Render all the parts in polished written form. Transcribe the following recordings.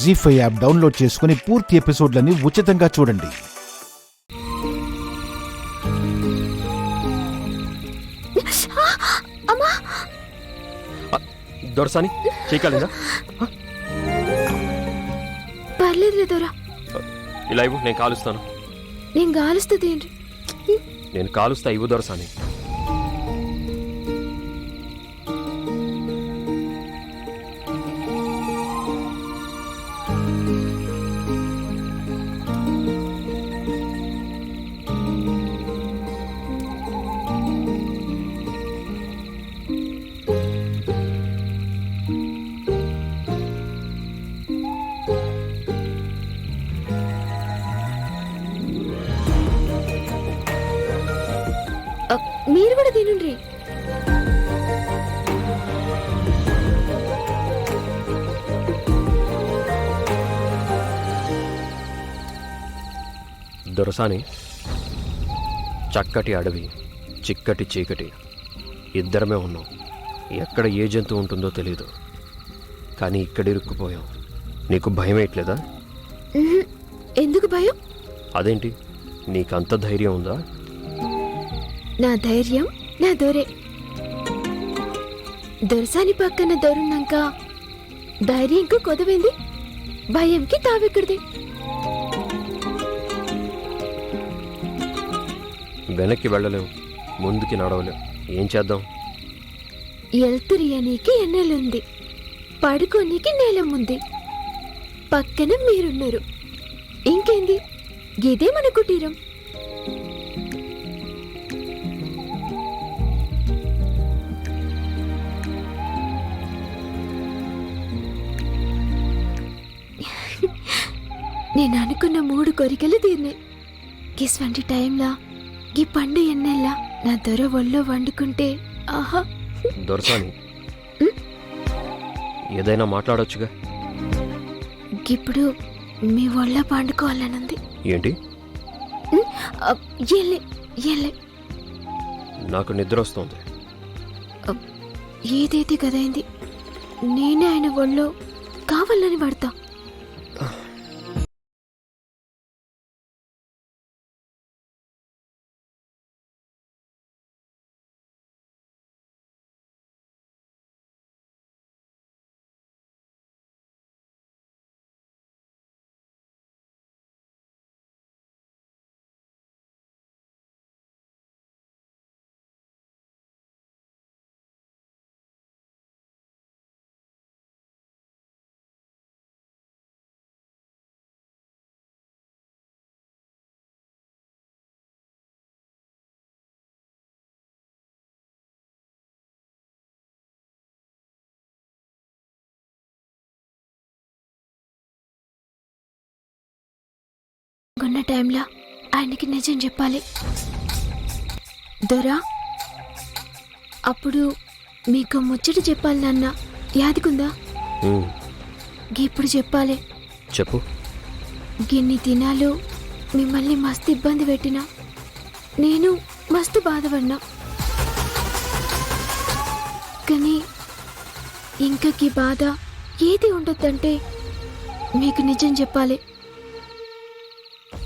జీ5 app download చేసుకుని పూర్తి ఎపిసోడ్లని ఉచితంగా చూడండి. దొరసాని చేయగలరా? పర్లేదు దొరా, ఇలా ఇవ్వు, నేను కాలుస్తాను. నేను కాలుస్తుంది ఏంటి? నేను కాలుస్తా, ఇవ్వు దొరసాని. మీరు కూడా తినండి. దొరసాని, చక్కటి అడవి, చిక్కటి చీకటి, ఇద్దరమే ఉన్నాం. ఎక్కడ ఏ జంతువు ఉంటుందో తెలియదు, కానీ ఇక్కడ ఇరుక్కుపోయాం. నీకు భయం వేయట్లేదా? ఎందుకు భయం? అదేంటి, నీకంత ధైర్యం ఉందా? నా ధైర్యం నా దొరే. దొరసాని పక్కన దొరున్నాక ధైర్యంకు కొదవింది, భయంకి తావెక్కడిది. వెనక్కి వెళ్ళలేవు, ముందుకి నడవలేవు, ఏం చేద్దాం? ఎల్తురియనీకి ఎన్నెలుంది, పడుకోనీకి నేలముంది, పక్కన మీరున్నారు. ఇంకేంది, గిదే మన కుటీరం. నేను అనుకున్న 3 కోరికలు తీరినాయి. గిస్వంటి టైంలా గీ పండు ఎన్నెల్లా నా దొర ఒళ్ళో వండుకుంటే ఆహా. దొరసాని, ఏదైనా మాట్లాడొచ్చుగా. ఇప్పుడు మీ ఒళ్ళ పండుకోవాలనుంది. ఏంటి? ఎల్లే ఎల్లే, నాకు నిద్ర వస్తుంది. ఏదైతే కదైంది, నేనే ఆయన ఒళ్ళో కావాలని పడతా. ఉన్న టైంలో ఆయనకి నిజం చెప్పాలి. దొరా, అప్పుడు మీకు ముచ్చట చెప్పాలి నాన్న, యాదికుందా? ఇప్పుడు చెప్పాలి. చెప్పు. గిన్ని దినాలు మిమ్మల్ని మస్తు ఇబ్బంది పెట్టినా, నేను మస్తు బాధపడినా, కానీ ఇంకా ఈ బాధ ఏది ఉండొద్దంటే మీకు నిజం చెప్పాలి.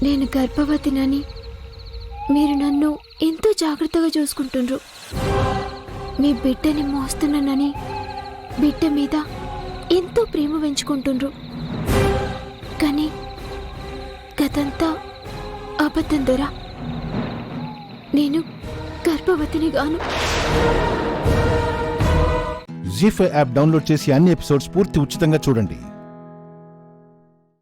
నేను గర్భవతినని మీరు నన్ను ఎంతో జాగ్రత్తగా చూసుకుంటుండ్రు. మీ బిడ్డని మోస్తున్నానని బిడ్డ మీద ఎంతో ప్రేమ పెంచుకుంటుండ్రు. కానీ గతంతా అబద్ధం దొరా. నేను గర్భవతిని గాను. జీ5 యాప్ డౌన్లోడ్ చేసి అన్ని ఎపిసోడ్స్ పూర్తి ఉచితంగా చూడండి.